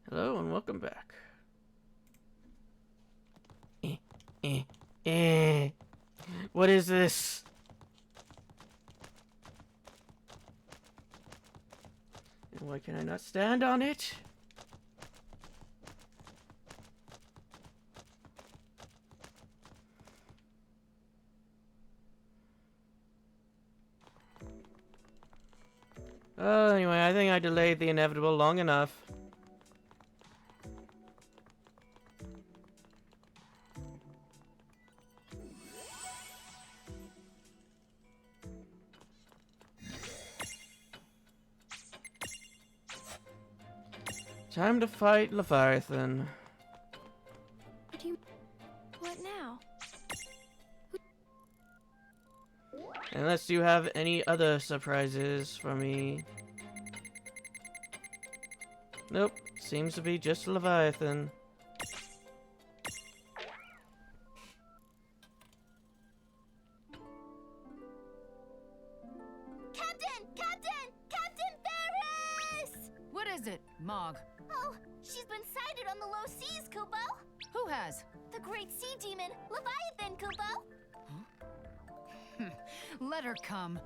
Hello and welcome back. Eh, eh, eh. What is this? And why can I not stand on it? Anyway, I think I delayed the inevitable long enough. Time to fight Leviathan. What do you... What now? Unless you have any other surprises for me. Nope, seems to be just Leviathan. Captain Ferris! What is it, Mog? Oh, she's been sighted on the low seas, Kupo. Who has? The great sea demon, Leviathan, Kupo. Let her come.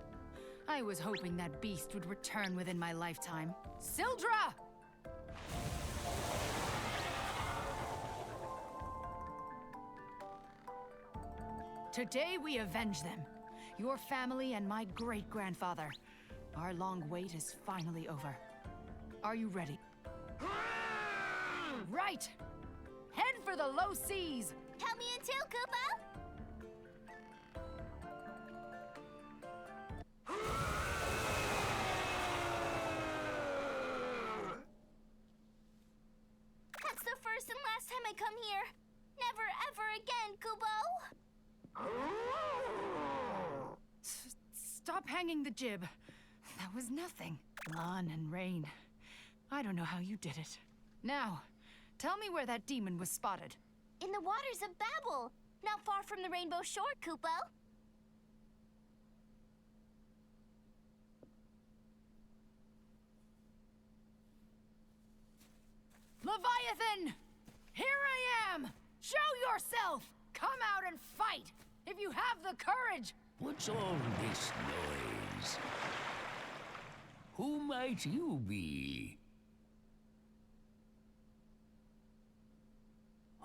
I was hoping that beast would return within my lifetime. Sildra! Today we avenge them. Your family and my great-grandfather. Our long wait is finally over. Are you ready? Right! Head for the low seas! Count me in too, Kupo. That's the first and last time I come here. Never ever again, Kupo. Stop hanging the jib. That was nothing. Lan and Rain. I don't know how you did it. Now, tell me where that demon was spotted. In the waters of Babel, not far from the Rainbow Shore, Kupo. Leviathan! Here I am! Show yourself! Come out and fight! If you have the courage! What's all this noise? Who might you be?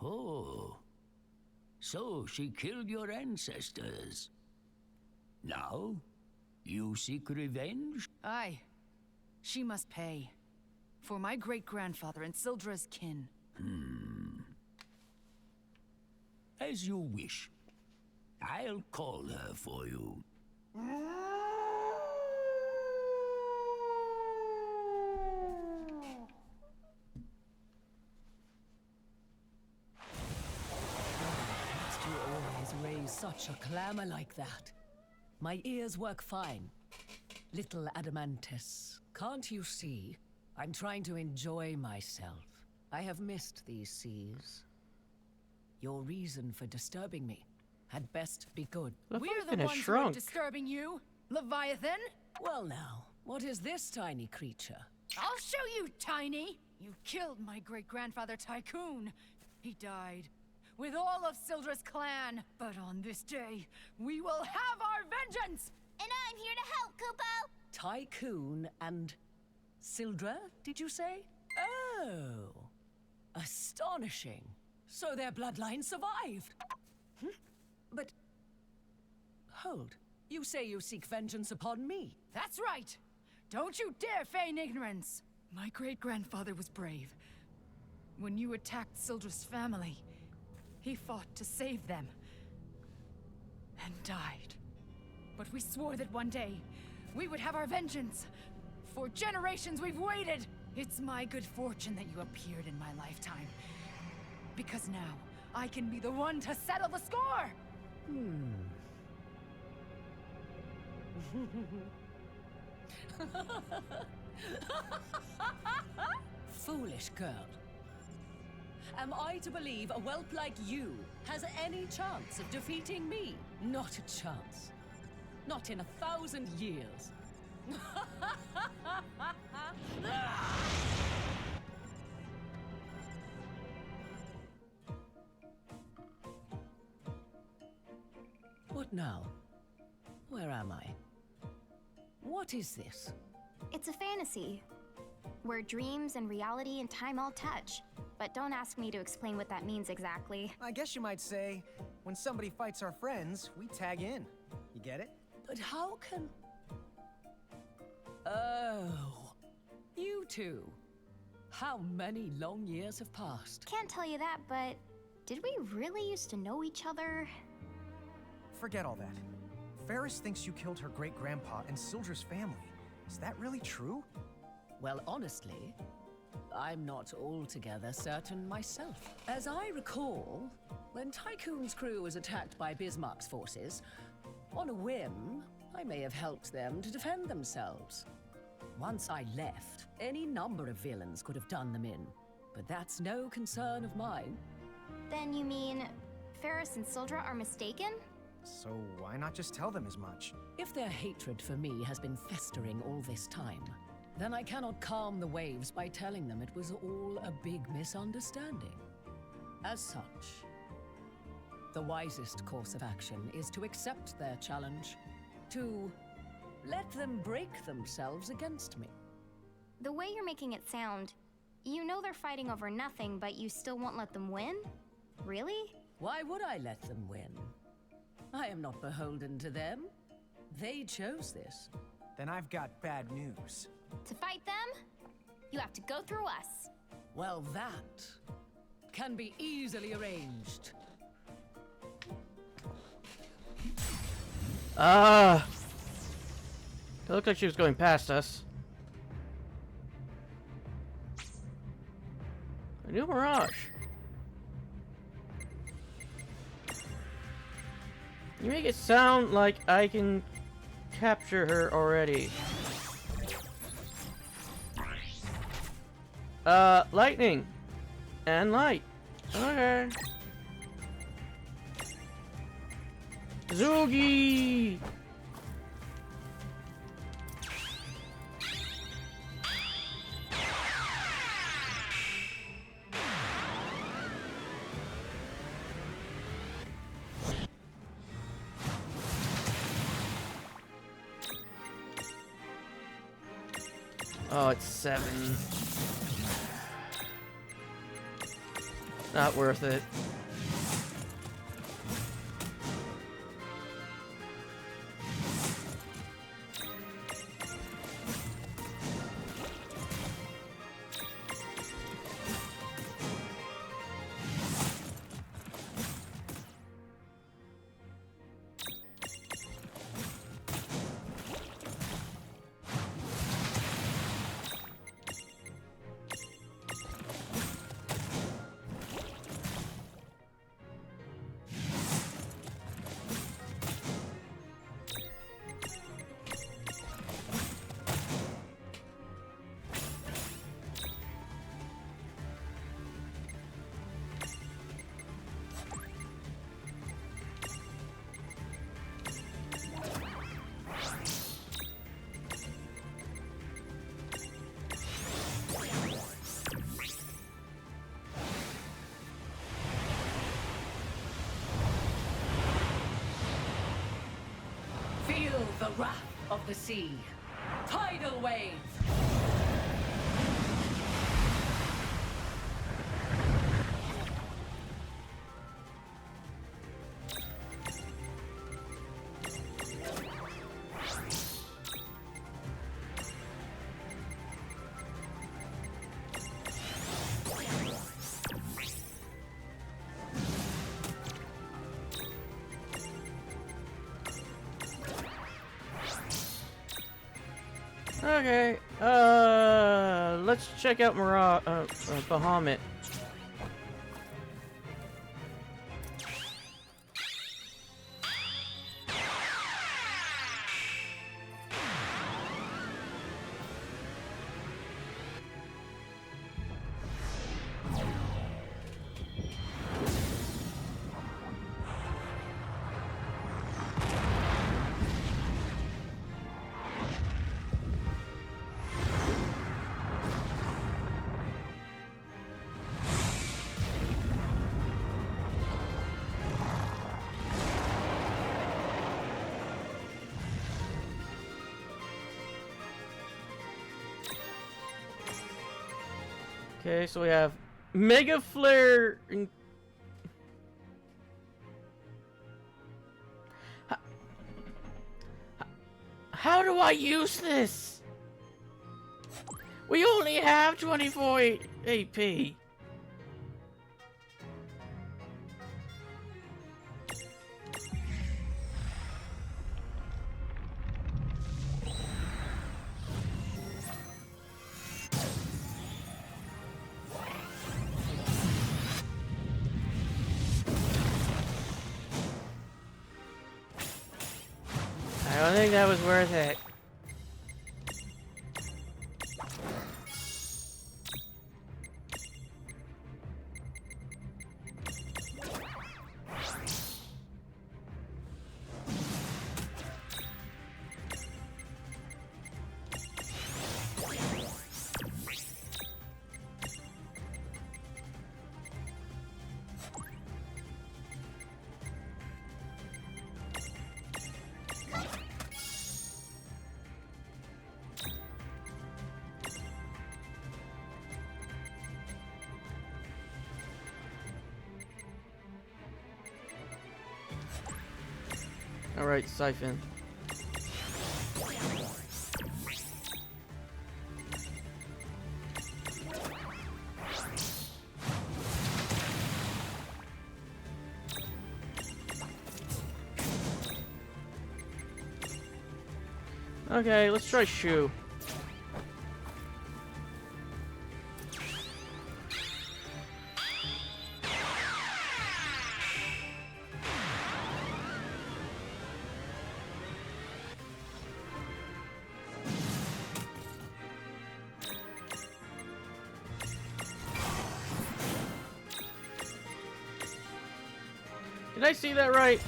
Oh, so she killed your ancestors. Now, you seek revenge? Aye. She must pay. For my great-grandfather and Sildra's kin. As you wish. I'll call her for you. Must you always raise such a clamor like that? My ears work fine. Little Adamantis, can't you see? I'm trying to enjoy myself. I have missed these seas. Your reason for disturbing me had best be good. We're Leviathan the has ones who are shrunk. disturbing you, Leviathan! Well now, what is this tiny creature? I'll show you, Tiny! You killed my great-grandfather Tycoon. He died, with all of Sildra's clan. But on this day, we will have our vengeance! And I'm here to help, Kupo. Tycoon and Sildra, did you say? Oh, astonishing. So their bloodline survived. But hold, you say you seek vengeance upon me? That's right! Don't you dare feign ignorance! My great-grandfather was brave. When you attacked Sildra's family, he fought to save them. And died. But we swore that one day, we would have our vengeance. For generations we've waited! It's my good fortune that you appeared in my lifetime. Because now, I can be the one to settle the score! Foolish girl. Am I to believe a whelp like you has any chance of defeating me? Not a chance. Not in 1,000 years. now? Where am I? What is this? It's a fantasy, where dreams and reality and time all touch. But don't ask me to explain what that means exactly. I guess you might say, when somebody fights our friends, we tag in. You get it? But how can... Oh, you two. How many long years have passed? Can't tell you that, but did we really used to know each other? Forget all that. Ferris thinks you killed her great-grandpa and Sildra's family. Is that really true? Well, honestly, I'm not altogether certain myself. As I recall, when Tycoon's crew was attacked by Bismarck's forces, on a whim, I may have helped them to defend themselves. Once I left, any number of villains could have done them in, but that's no concern of mine. Then you mean Ferris and Sildra are mistaken? So why not just tell them as much? If their hatred for me has been festering all this time, then I cannot calm the waves by telling them it was all a big misunderstanding. As such, the wisest course of action is to accept their challenge, to let them break themselves against me. The way you're making it sound, you know they're fighting over nothing, but you still won't let them win? Really? Why would I let them win? I am not beholden to them. They chose this. Then I've got bad news. To fight them, you have to go through us. Well, that can be easily arranged. It looked like she was going past us. A new Mirage. You make it sound like I can capture her already. Lightning. And light. Okay. Zoogie! Oh, it's 7. Not worth it. Feel the wrath of the sea. Tidal wave! Okay, let's check out Bahamut. Okay, so we have Mega Flare. How do I use this? We only have 24 AP. I don't think that was worth it. Alright, Siphon. Okay, let's try Shoe. Did I see that right?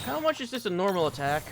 How much is this a normal attack?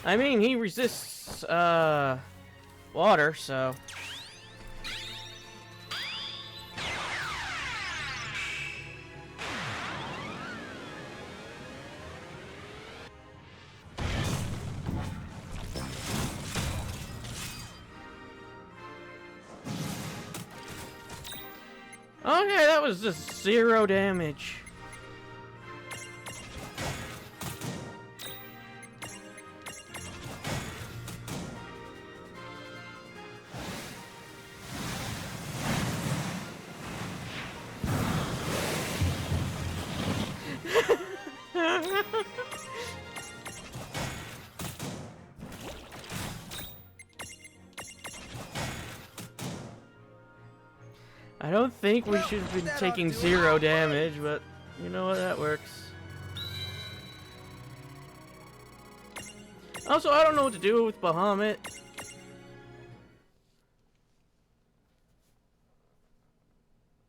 I mean, he resists, water, so... Okay, that was just 0 damage. I don't think we should have been taking 0 damage, but you know what, that works. Also, I don't know what to do with Bahamut.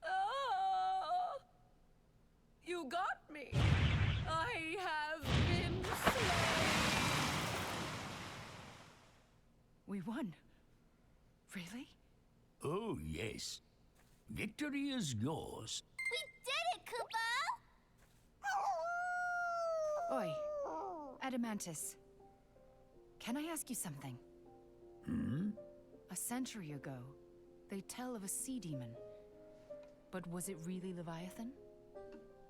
Ah, you got me. I have been slain. We won. Really? Oh, yes. Victory is yours. We did it, Koopa! Oi, Adamantus. can I ask you something? A century ago, they tell of a sea demon. But was it really Leviathan?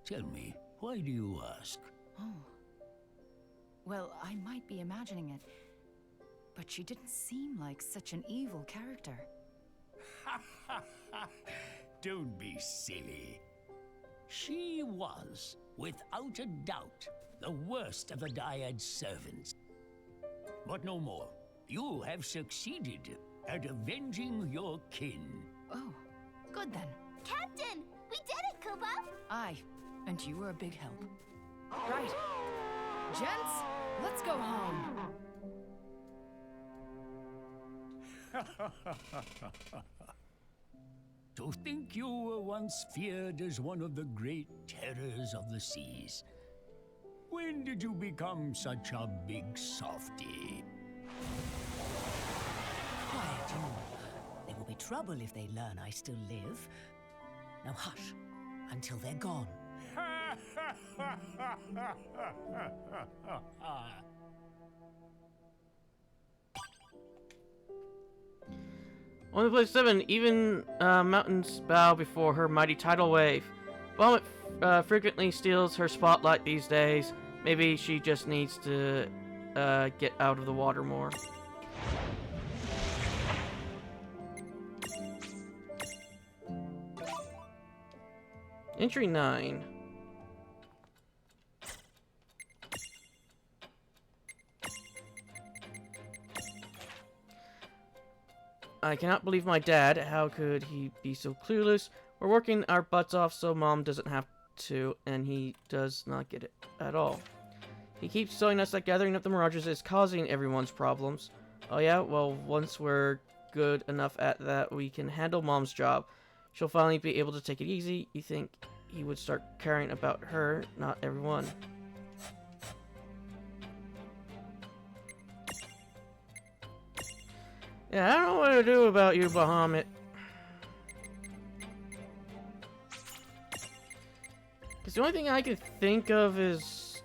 Tell me, why do you ask? Oh. Well, I might be imagining it, but she didn't seem like such an evil character. Don't be silly. She was, without a doubt, the worst of the Dyad's servants. But no more. You have succeeded at avenging your kin. Oh, good then. Captain, we did it, Koopa! Aye, and you were a big help. Right. Gents, let's go home. To think you were once feared as one of the great terrors of the seas. When did you become such a big softy? Quiet, you. There will be trouble if they learn I still live. Now hush, until they're gone. Only place 7. Even mountains bow before her mighty tidal wave. Vomit frequently steals her spotlight these days. Maybe she just needs to get out of the water more. Entry 9. I cannot believe my dad. How could he be so clueless? We're working our butts off so Mom doesn't have to, and he does not get it at all. He keeps telling us that gathering up the Mirages is causing everyone's problems. Oh yeah? Well, once we're good enough at that, we can handle Mom's job. She'll finally be able to take it easy. You think he would start caring about her, not everyone. Yeah, I don't know what to do about you, Bahamut. Because the only thing I can think of is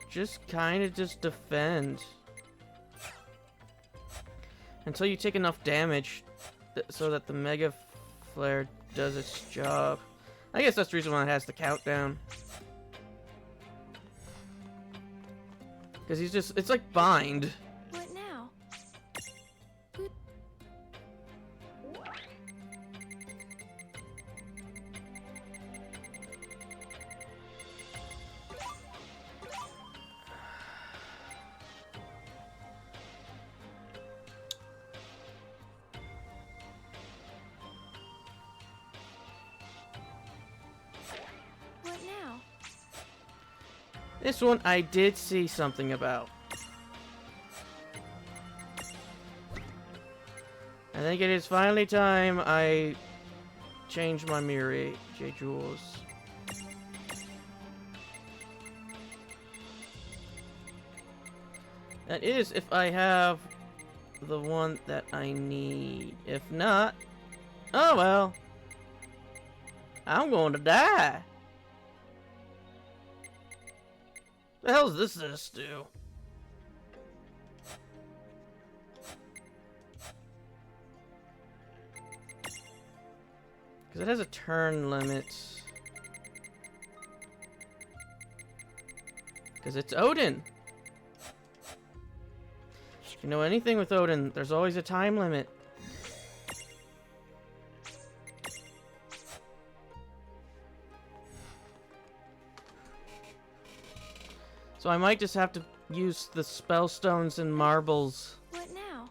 just kind of just defend. Until you take enough damage so that the Mega Flare does its job. I guess that's the reason why it has the countdown. Because he's just, it's like Bind. What now? What now? This one I did see something about. I think it is finally time I change my Miri, J. Jules. That is if I have the one that I need. If not, oh well. I'm going to die. The hell's this do? Because it has a turn limit. Because it's Odin. If you know anything with Odin, there's always a time limit. So I might just have to use the spell stones and marbles. What now?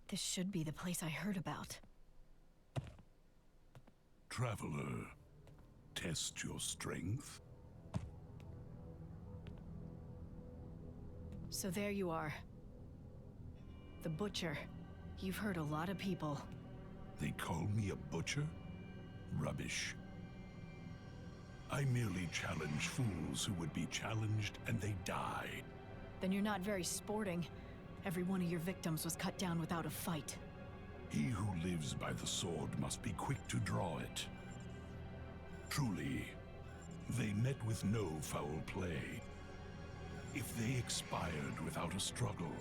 This should be the place I heard about. Traveler, test your strength. So there you are. The Butcher. You've hurt a lot of people. They call me a butcher? Rubbish. I merely challenge fools who would be challenged, and they die. Then you're not very sporting. Every one of your victims was cut down without a fight. He who lives by the sword must be quick to draw it. Truly, they met with no foul play. If they expired without a struggle,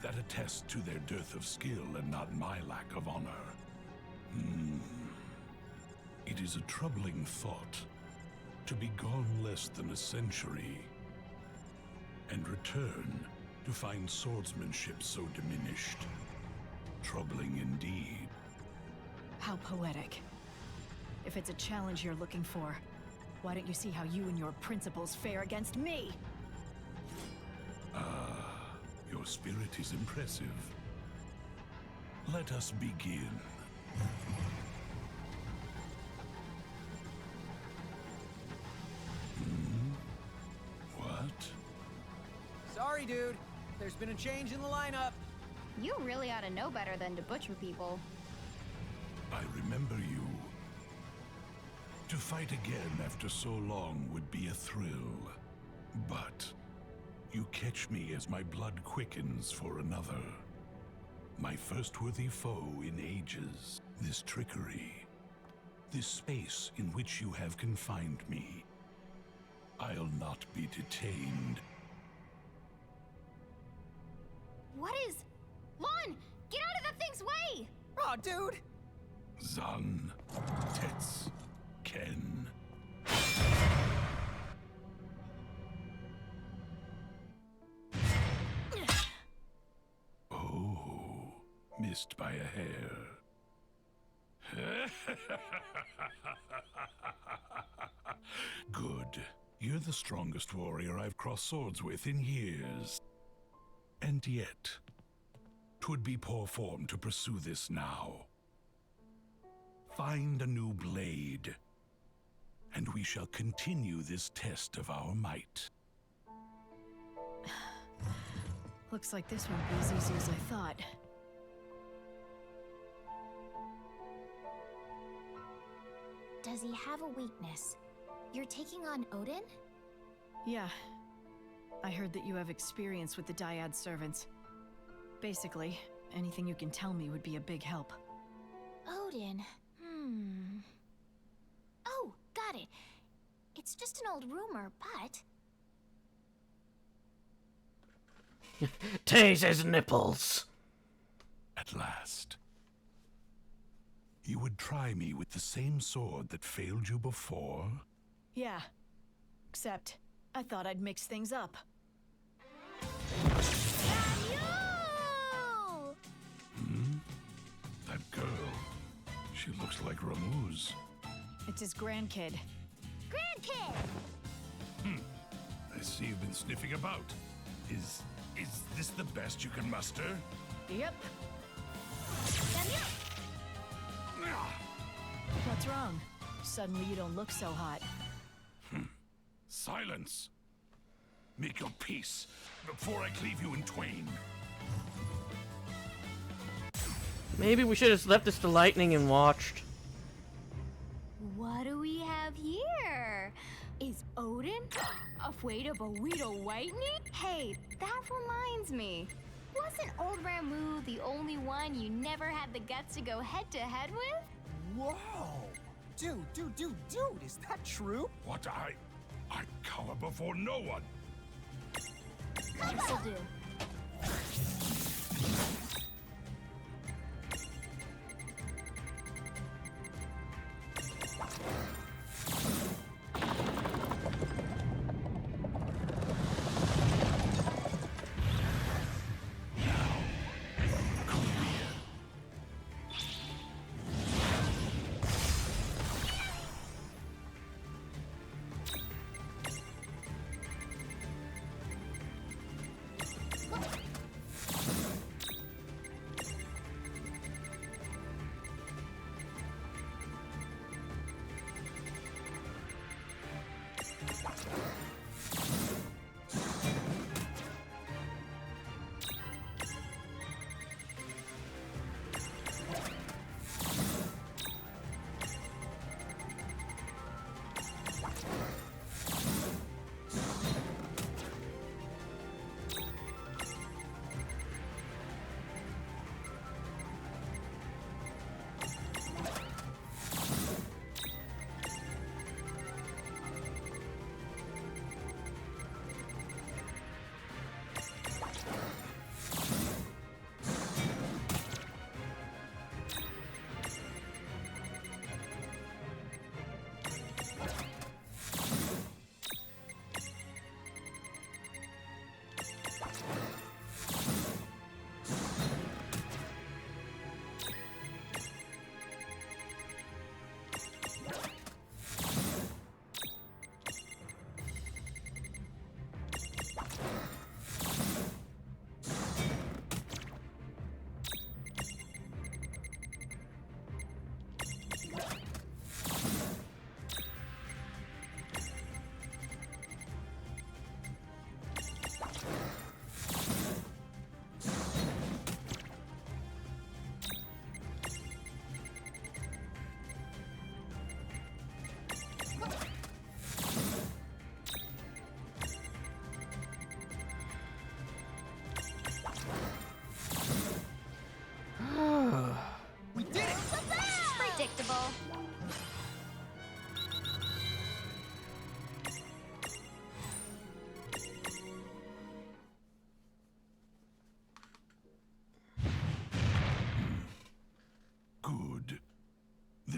that attests to their dearth of skill and not my lack of honor. It is a troubling thought to be gone less than a century and return to find swordsmanship so diminished. Troubling indeed. How poetic. If it's a challenge you're looking for, why don't you see how you and your principles fare against me? Your spirit is impressive. Let us begin. What? Sorry, dude. There's been a change in the lineup. You really ought to know better than to butcher people. I remember you. To fight again after so long would be a thrill. But you catch me as my blood quickens for another. My first worthy foe in ages. This trickery. This space in which you have confined me. I'll not be detained. What is... Lon! Get out of the thing's way! Aw, dude! Zan, Tets, Ken. Oh, missed by a hair. Good. You're the strongest warrior I've crossed swords with in years. And yet, 'twould be poor form to pursue this now. Find a new blade, and we shall continue this test of our might. Looks like this won't be as easy as I thought. Does he have a weakness? You're taking on Odin? Yeah. I heard that you have experience with the Dyad servants. Basically, anything you can tell me would be a big help. Odin. Oh, got it. It's just an old rumor, but... Tase his nipples! At last. You would try me with the same sword that failed you before? Yeah. Except, I thought I'd mix things up. That girl. She looks like Ramuz. It's his grandkid. Grandkid! I see you've been sniffing about. Is this the best you can muster? Yep. What's wrong? Suddenly you don't look so hot. Silence! Make your peace before I cleave you in twain. Maybe we should have left this to lightning and watched. What do we have here? Is Odin afraid of a Weedle Whitening? Hey, that reminds me. Wasn't old Ramu the only one you never had the guts to go head-to-head with? Whoa! Dude, is that true? What I cower before no one. This'll do.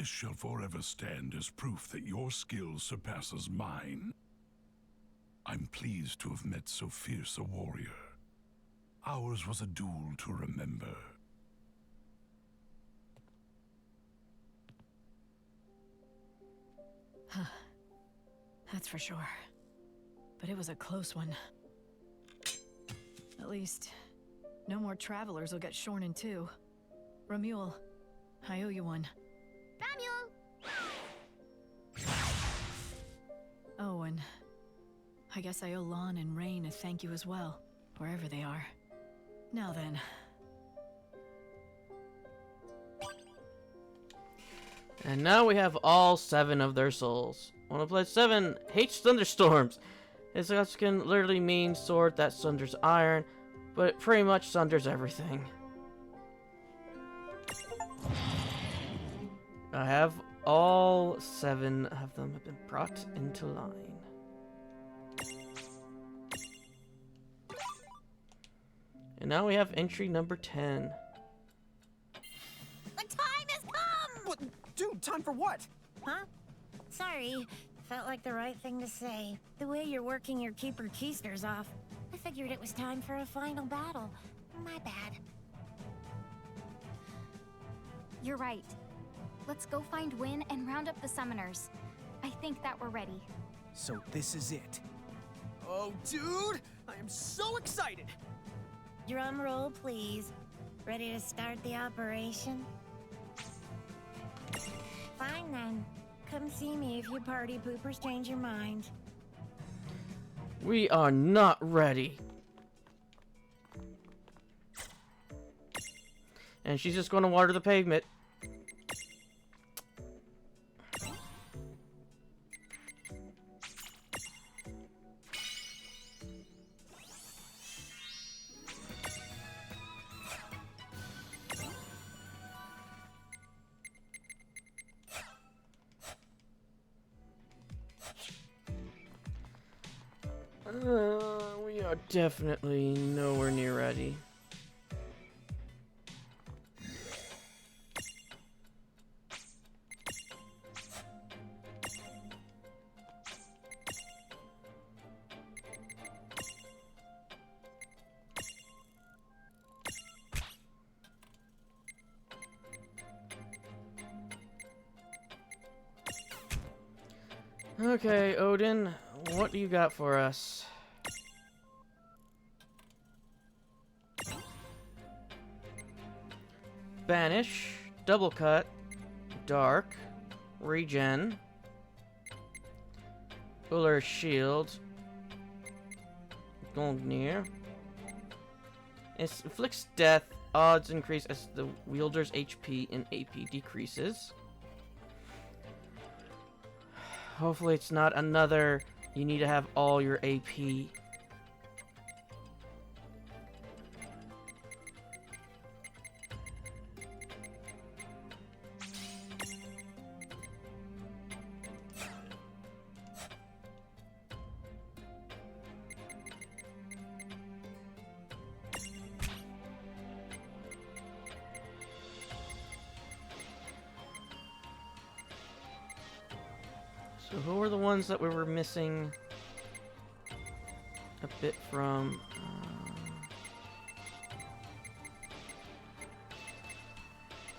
This shall forever stand as proof that your skill surpasses mine. I'm pleased to have met so fierce a warrior. Ours was a duel to remember. That's for sure. But it was a close one. At least, no more travelers will get shorn in two. Ramule, I owe you one. Ramule! Oh, and I guess I owe Lon and Rain a thank you as well, wherever they are. Now then. And now we have all 7 of their souls. One of play 7 hates thunderstorms. His can literally mean sword that sunders iron, but it pretty much sunders everything. I have all 7 of them have been brought into line. And now we have entry number 10. The time has come! What? Dude, time for what? Huh? Sorry. Felt like the right thing to say. The way you're working your Keeper Keisters off, I figured it was time for a final battle. My bad. You're right. Let's go find Wynn and round up the summoners. I think that we're ready. So this is it. Oh, dude! I am so excited! Drum roll, please. Ready to start the operation? Fine then. Come see me if you party poopers change your mind. We are not ready. And she's just going to water the pavement. We are definitely nowhere near ready. Okay, Odin, what do you got for us? Banish, double cut, dark, regen, Uller's shield, Gungnir. It inflicts death, odds increase as the wielder's HP and AP decreases. Hopefully it's not another, you need to have all your AP. So who were the ones that we were missing a bit from?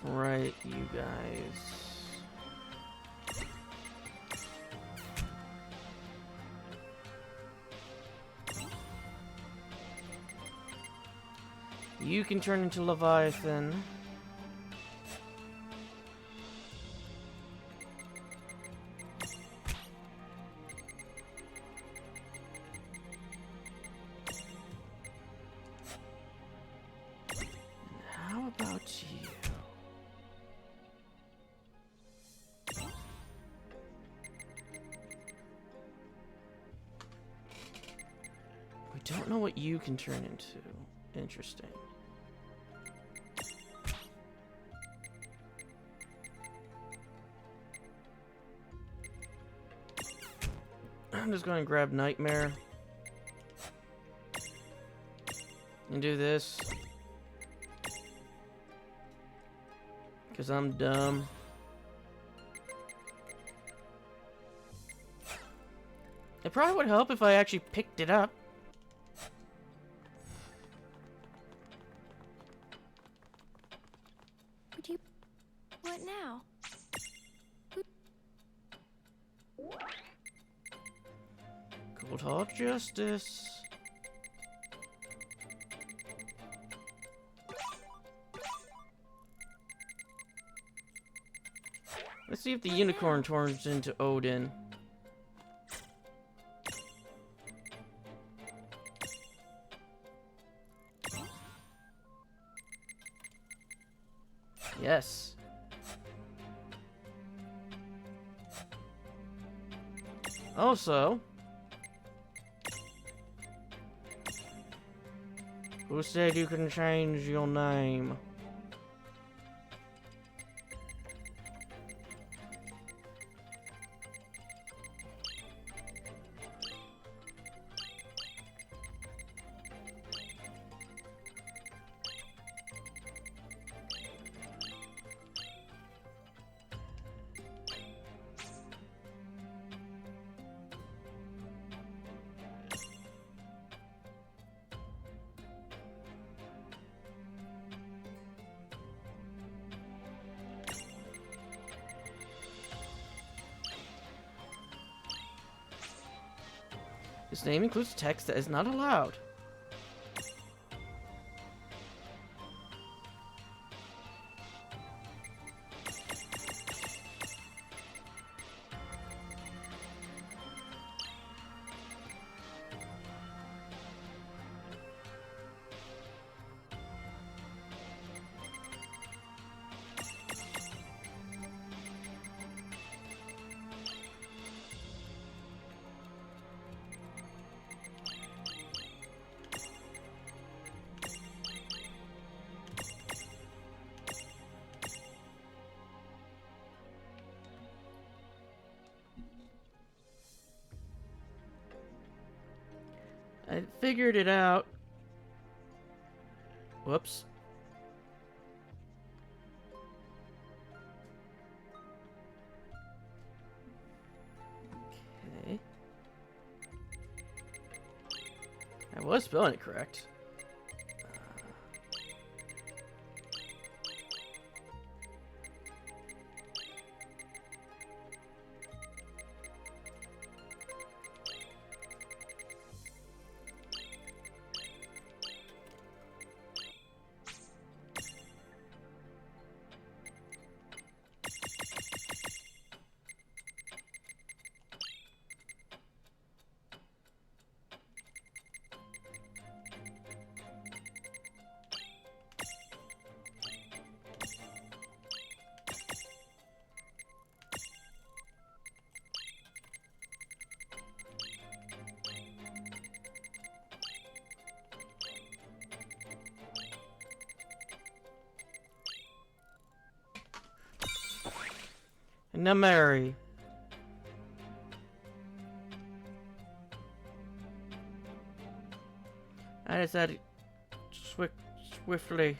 Right, you guys. You can turn into Leviathan. How about you? We don't know what you can turn into. Interesting. I'm just going to grab Nightmare and do this because I'm dumb. It probably would help if I actually picked it up. Would you... What now? Cold hard justice. Let's see if the unicorn turns into Odin. Yes. Also, who said you can change your name? This name includes text that is not allowed. I figured it out. Whoops. Okay. I was spelling it correct. And now Mary. I decided to swiftly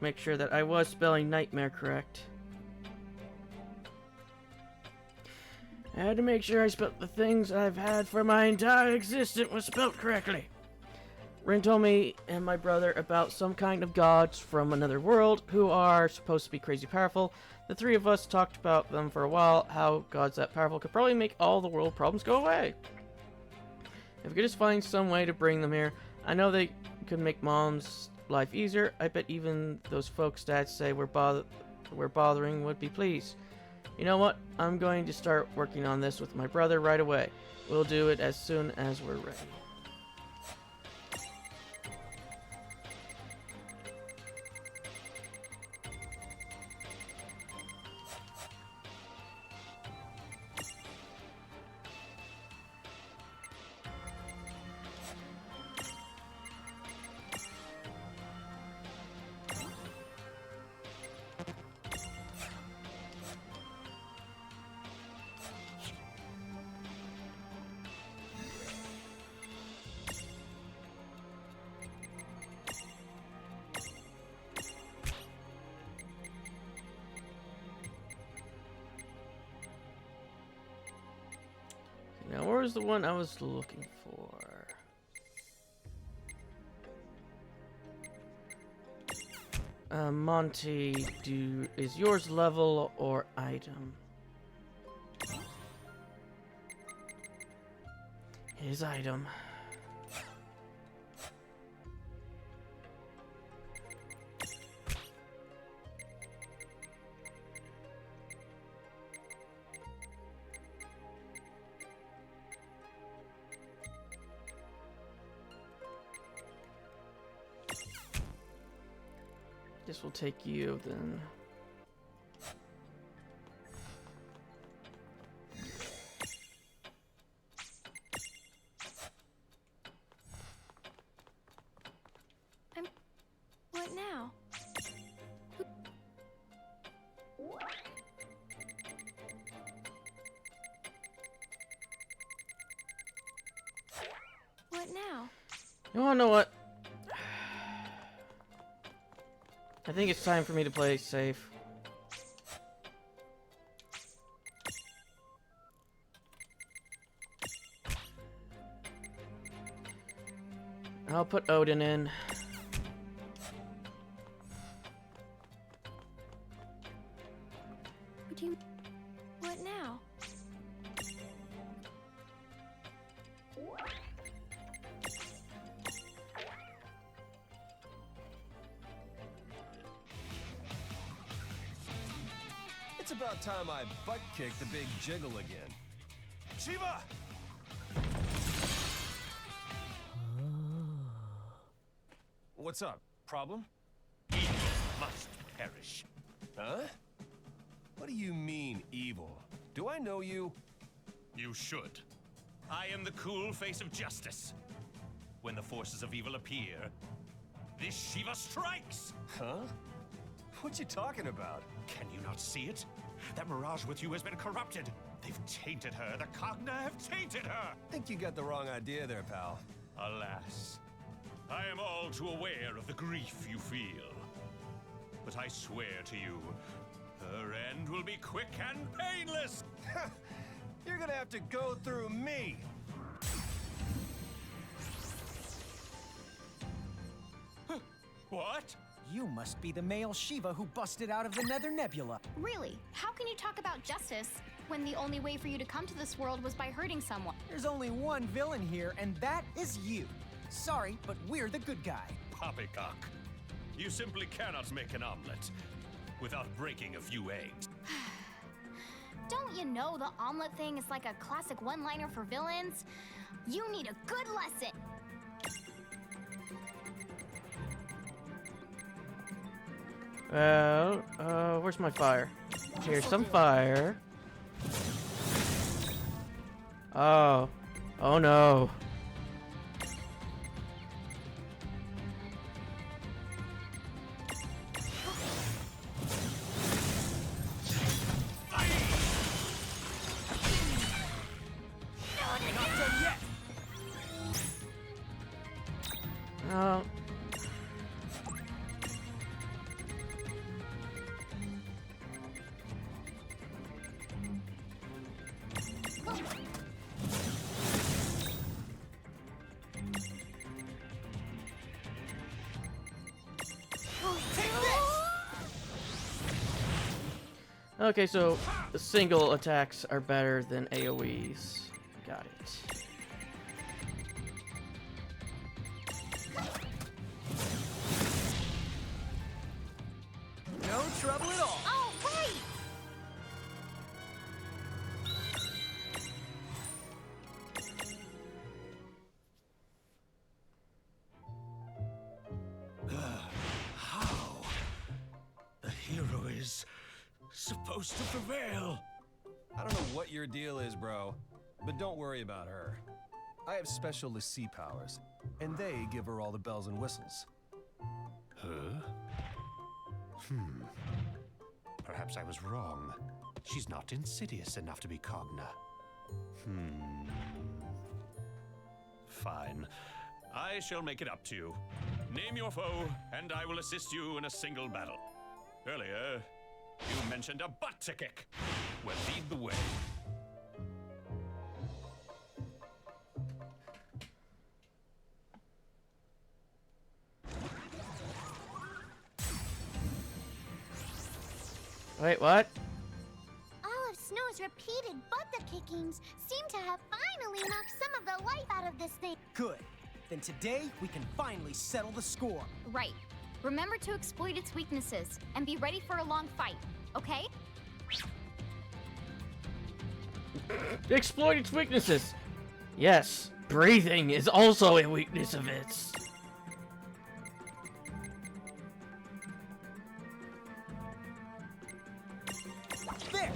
make sure that I was spelling nightmare correct. I had to make sure I spelt the things I've had for my entire existence was spelt correctly. Rin told me and my brother about some kind of gods from another world who are supposed to be crazy powerful. The three of us talked about them for a while, how gods that powerful could probably make all the world problems go away. If we could just find some way to bring them here, I know they could make Mom's life easier. I bet even those folks Dad say we're bothering would be pleased. You know what? I'm going to start working on this with my brother right away. We'll do it as soon as we're ready. was the one I was looking for? Monty, is yours level or item? His item. This will take you then. What now? What now? You wanna know what? I think it's time for me to play safe. I'll put Odin in. What do you... What now? It's about time I butt-kicked the big jiggle again. Shiva! What's up? Problem? Evil must perish. Huh? What do you mean, evil? Do I know you? You should. I am the cool face of justice. When the forces of evil appear, this Shiva strikes! Huh? What you talking about? Can you not see it? That mirage with you has been corrupted. They've tainted her. The Cogna have tainted her! Think you got the wrong idea there, pal. Alas, I am all too aware of the grief you feel. But I swear to you, her end will be quick and painless! You're gonna have to go through me! What? You must be the male Shiva who busted out of the Nether Nebula. Really? How can you talk about justice when the only way for you to come to this world was by hurting someone? There's only one villain here, and that is you. Sorry, but we're the good guy. Poppycock. You simply cannot make an omelet without breaking a few eggs. Don't you know the omelet thing is like a classic one-liner for villains? You need a good lesson. Well, where's my fire? Here's some fire. Oh. Oh no. Oh. Okay, so the single attacks are better than AoEs. Got it. No trouble at all. Oh, right! How? The hero is supposed to prevail. I don't know what your deal is, bro, but don't worry about her. I have special Lassie powers, and they give her all the bells and whistles. Huh? Perhaps I was wrong. She's not insidious enough to be Cogna. Fine. I shall make it up to you. Name your foe, and I will assist you in a single battle. Earlier, you mentioned a butt to kick. Well, lead the way. Wait, what? All of Snow's repeated butt-kickings seem to have finally knocked some of the life out of this thing. Good. Then today, we can finally settle the score. Right. Remember to exploit its weaknesses and be ready for a long fight, okay? Exploit its weaknesses. Yes, breathing is also a weakness of its. There!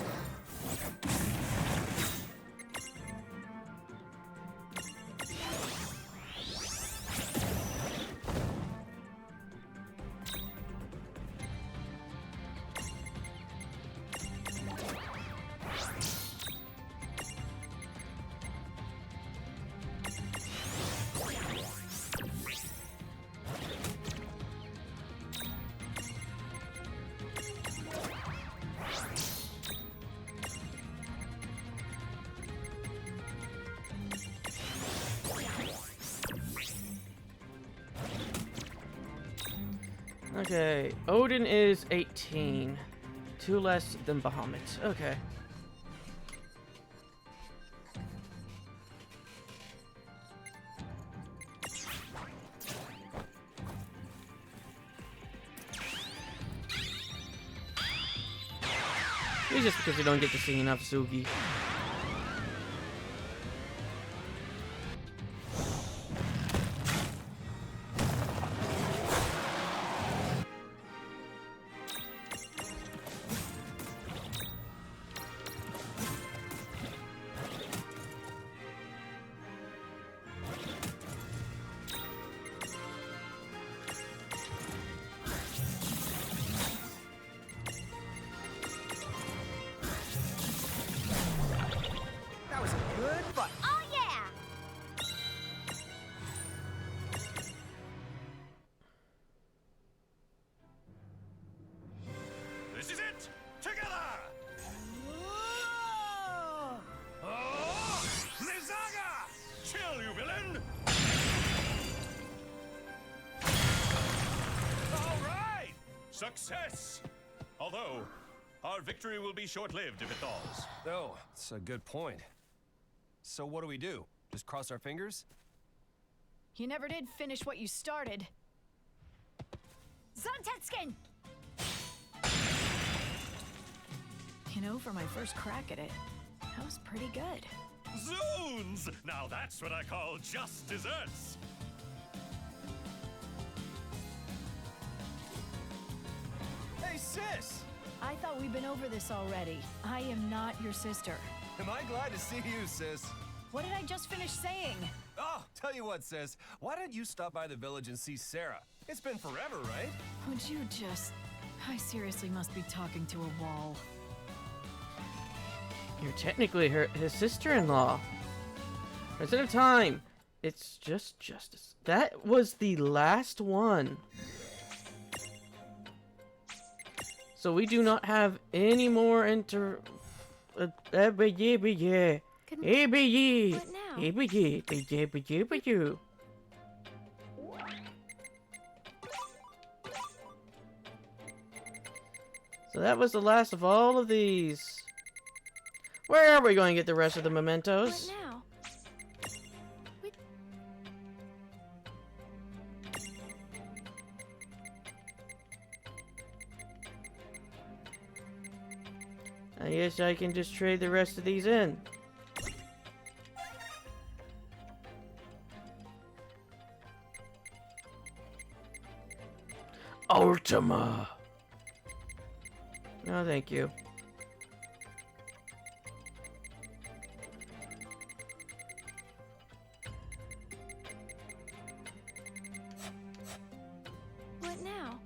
Okay, Odin is 18. 2 less than Bahamut. Okay. It's just because we don't get to see enough Sugi. That was a good fight. Oh yeah! This is it! Together! Nizaga! Chill, you villain! All right! Success! Although, our victory will be short-lived if it thaws. Oh, that's a good point. So what do? Just cross our fingers? You never did finish what you started. Zontetskin! You know, for my first crack at it, that was pretty good. Zoons! Now that's what I call just desserts! Hey, sis! I thought we'd been over this already. I am not your sister. Am I glad to see you, sis? What did I just finish saying? Oh, tell you what, sis. Why don't you stop by the village and see Sarah? It's been forever, right? Would you just... I seriously must be talking to a wall. You're technically his sister-in-law. Instead of time, it's just justice. That was the last one. So we do not have any more What now? So that was the last of all of these. Where are we going to get the rest of the mementos? What now? I guess I can just trade the rest of these in. Ultima! No, thank you. What now?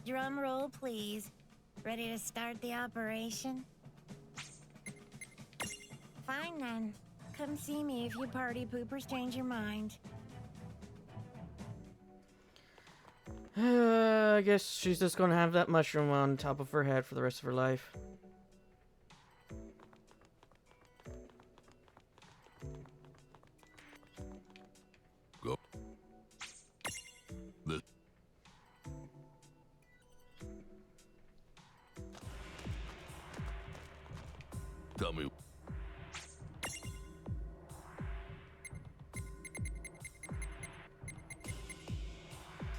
Drum roll, please. Ready to start the operation? Fine then. Come see me if you party poopers change your mind. I guess she's just gonna have that mushroom on top of her head for the rest of her life. Tell me.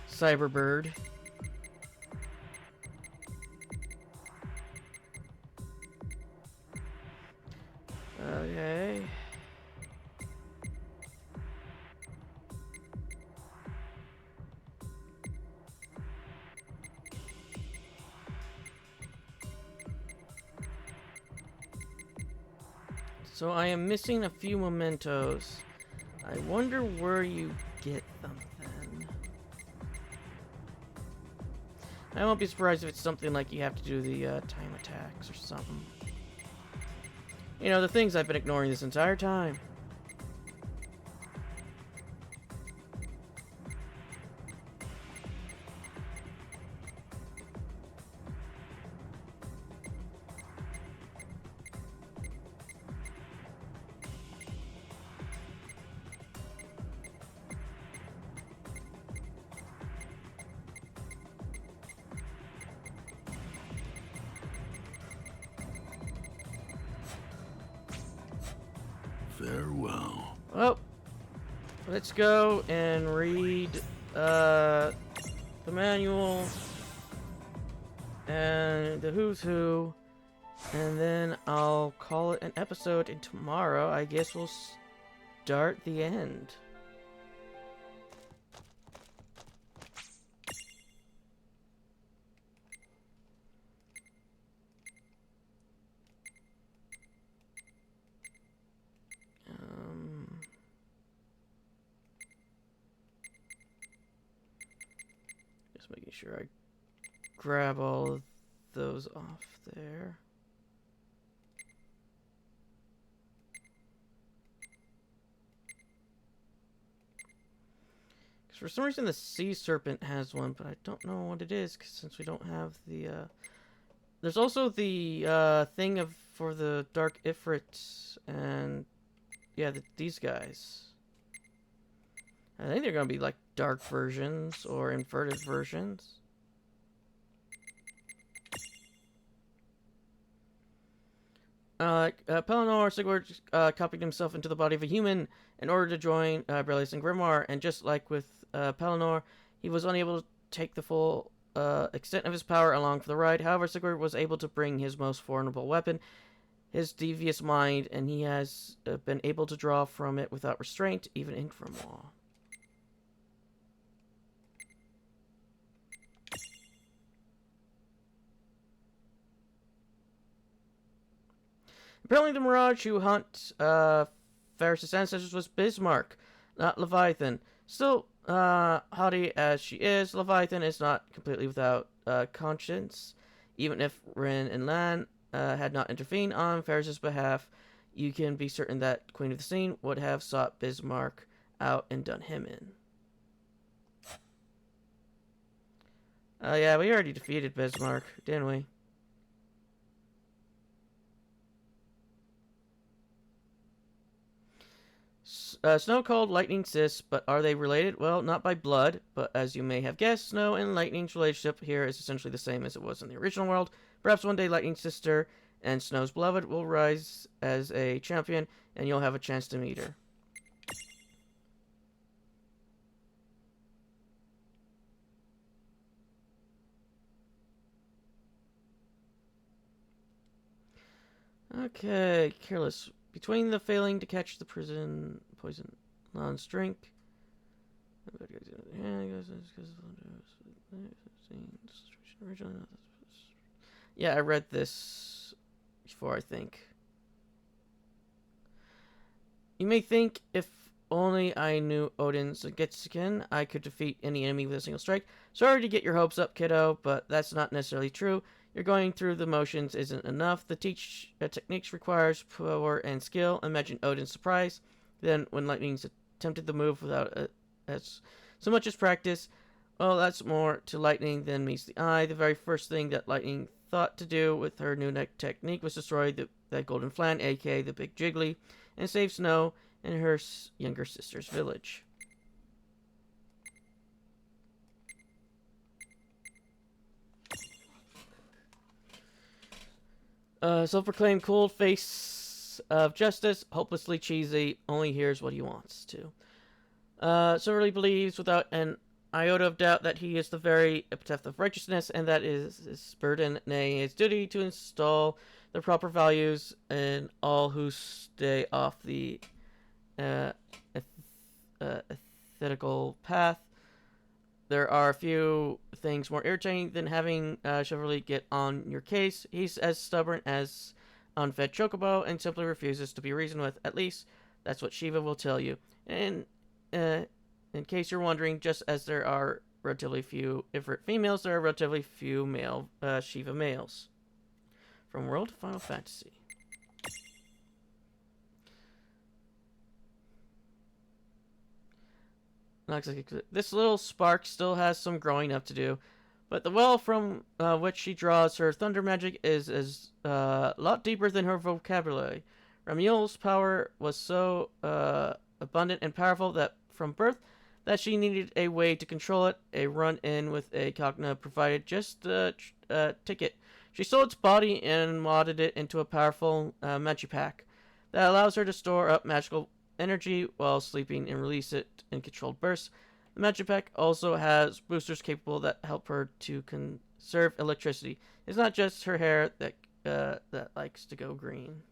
Cyberbird. Okay. So I am missing a few mementos. I wonder where you get them then. I won't be surprised if it's something like you have to do the time attacks or something. You know, the things I've been ignoring this entire time. Farewell. Well, let's go and read the manual and the who's who, and then I'll call it an episode, and tomorrow I guess we'll start the end. Just making sure I grab all of those off there. Because for some reason the sea serpent has one, but I don't know what it is, cause since we don't have the, there's also the, thing for the Dark Ifrits, and, yeah, these guys. I think they're gonna be, like, dark versions, or inverted versions. Pelennor Sigurd copied himself into the body of a human in order to join Aurelius and Grimoire, and just like with Pelennor, he was unable to take the full extent of his power along for the ride. However, Sigurd was able to bring his most formidable weapon, his devious mind, and he has been able to draw from it without restraint, even in Grimoire. Apparently the Mirage who hunt Ferris' ancestors was Bismarck, not Leviathan. Still, haughty as she is, Leviathan is not completely without conscience. Even if Rin and Lan had not intervened on Ferris' behalf, you can be certain that Queen of the Scene would have sought Bismarck out and done him in. Yeah, we already defeated Bismarck, didn't we? Snow called Lightning sis, but are they related? Well, not by blood, but as you may have guessed, Snow and Lightning's relationship here is essentially the same as it was in the original world. Perhaps one day Lightning's sister and Snow's beloved will rise as a champion, and you'll have a chance to meet her. Okay, careless. Between the failing to catch the poison Lan's drink. Yeah, I read this before, I think. You may think if only I knew Odin's Getskin, I could defeat any enemy with a single strike. Sorry to get your hopes up, kiddo, but that's not necessarily true. You're going through the motions isn't enough. The techniques requires power and skill. Imagine Odin's surprise. Then, when Lightning's attempted the move without so much as practice, well, that's more to Lightning than meets the eye. The very first thing that Lightning thought to do with her new technique was destroy that golden flan, aka the Big Jiggly, and save Snow and her younger sister's village. Self-proclaimed cold face of justice, hopelessly cheesy, only hears what he wants to. Silverly believes without an iota of doubt that he is the very epithet of righteousness, and that is his burden, nay, his duty to install the proper values in all who stay off the ethical path. There are a few things more irritating than having Chivalry get on your case. He's as stubborn as unfed chocobo and simply refuses to be reasoned with. At least, that's what Shiva will tell you. And in case you're wondering, just as there are relatively few Ifrit females, there are relatively few male Shiva males. From World to Final Fantasy. This little spark still has some growing up to do, but the well from which she draws her thunder magic is a lot deeper than her vocabulary. Ramul's power was so abundant and powerful that from birth that she needed a way to control it. A run-in with a Cogna provided just the ticket. She sold its body and modded it into a powerful Magipack that allows her to store up magical energy while sleeping and release it in controlled bursts. The Magipack also has boosters capable that help her to conserve electricity. It's not just her hair that likes to go green.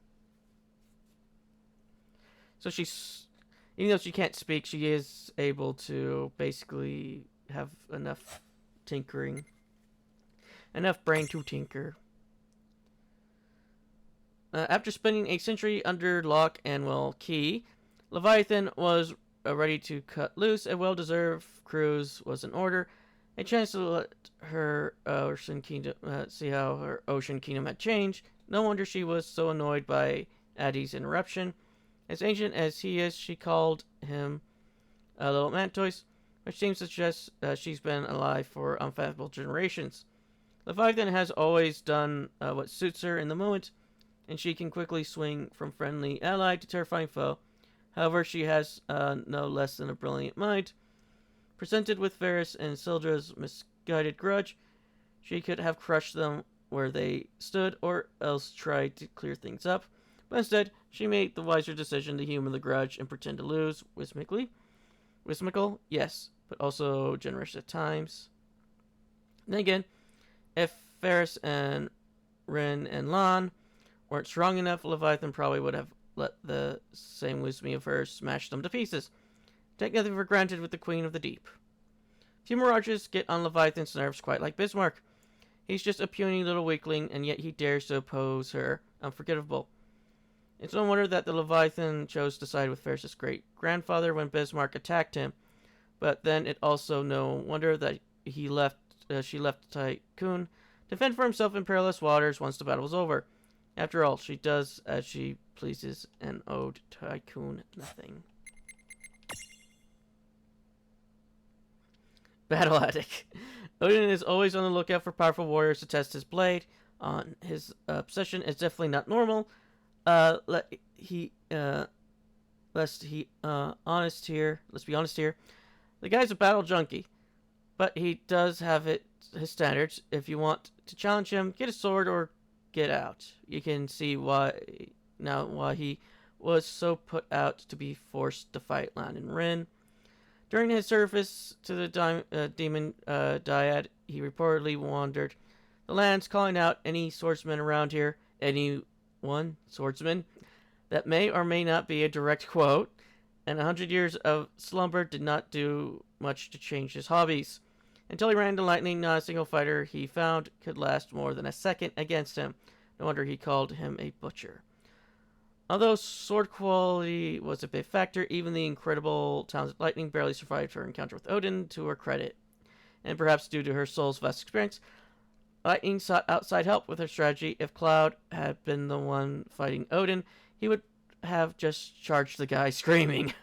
So even though she can't speak, she is able to basically have enough tinkering. Enough brain to tinker. After spending a century under lock and key, Leviathan was ready to cut loose. A well-deserved cruise was in order. A chance to let her ocean kingdom see how her ocean kingdom had changed. No wonder she was so annoyed by Addie's interruption. As ancient as he is, she called him a little mantoise, which seems to suggest she's been alive for unfathomable generations. Leviathan has always done what suits her in the moment, and she can quickly swing from friendly ally to terrifying foe. However, she has no less than a brilliant mind. Presented with Varys and Sildra's misguided grudge, she could have crushed them where they stood, or else tried to clear things up. But instead, she made the wiser decision to humor the grudge and pretend to lose, Wismical, yes, but also generous at times. Then again, if Varys and Rin and Lan weren't strong enough, Leviathan probably would have let the same wisdom of hers smash them to pieces. Take nothing for granted with the Queen of the Deep. Few mirages get on Leviathan's nerves quite like Bismarck. He's just a puny little weakling, and yet he dares to oppose her. Unforgettable. It's no wonder that the Leviathan chose to side with Ferris' great-grandfather when Bismarck attacked him. But then it also no wonder that she left Tycoon to fend for himself in perilous waters once the battle was over. After all, she does as she pleases and owed Tycoon nothing. Battle Addict. Odin is always on the lookout for powerful warriors to test his blade. His obsession is definitely not normal. Let's be honest here. The guy's a battle junkie, but he does have his standards. If you want to challenge him, get a sword or get out. You can see why he was so put out to be forced to fight Lan and Rin. During his service to the demon dyad, he reportedly wandered the lands, calling out any swordsman around here. Anyone, swordsman. That may or may not be a direct quote. And 100 years of slumber did not do much to change his hobbies. Until he ran into lightning, not a single fighter he found could last more than a second against him. No wonder he called him a butcher. Although sword quality was a big factor, even the incredible talented Lightning barely survived her encounter with Odin, to her credit. And perhaps due to her soul's vast experience, Lightning sought outside help with her strategy. If Cloud had been the one fighting Odin, he would have just charged the guy screaming.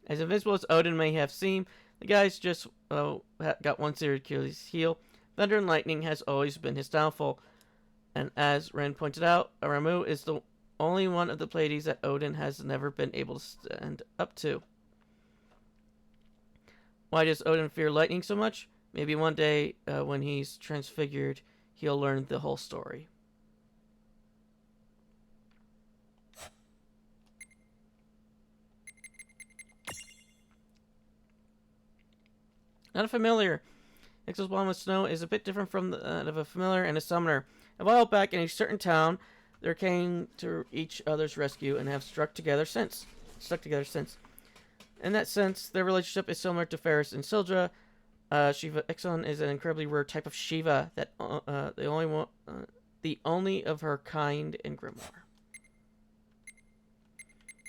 As invincible as Odin may have seemed, the guy's just got one serious Achilles heel. Thunder and lightning has always been his downfall. And as Ren pointed out, Aramu is the only one of the Pleiades that Odin has never been able to stand up to. Why does Odin fear lightning so much? Maybe one day, when he's transfigured, he'll learn the whole story. Not a familiar. Ixal's bond with Snow is a bit different from that of a familiar and a summoner. A while back in a certain town, they came to each other's rescue and have stuck together since. In that sense, their relationship is similar to Ferris and Sildra. Shiva Ixon is an incredibly rare type of Shiva that the only of her kind in Grimoire.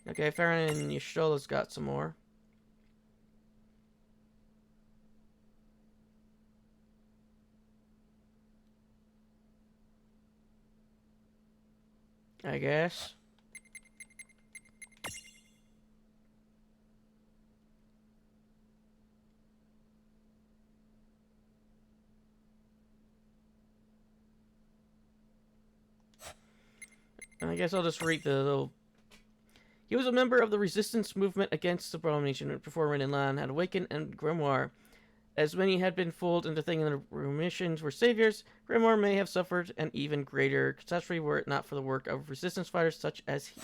Okay, Farron and Yashtola's got some more. I guess. I guess I'll just read the little... He was a member of the resistance movement against the Abomination before Rin and Lan had awakened and Grimoire. As many had been fooled into thinking the Remissions were saviors, Grimoire may have suffered an even greater catastrophe were it not for the work of resistance fighters such as he.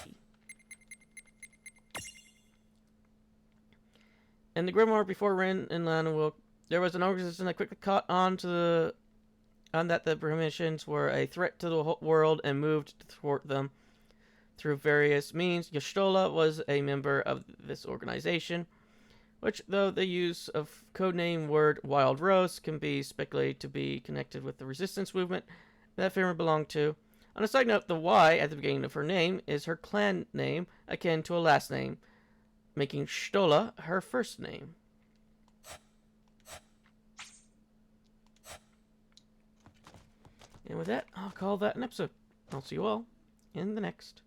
In the Grimoire before Rin and Lan awoke, there was an organization that quickly caught on that the Remissions were a threat to the whole world and moved to thwart them through various means. Y'shtola was a member of this organization, which, though the use of codename word Wild Rose can be speculated to be connected with the resistance movement that Fimmer belonged to. On a side note, the Y at the beginning of her name is her clan name, akin to a last name, making Y'shtola her first name. And with that, I'll call that an episode. I'll see you all in the next.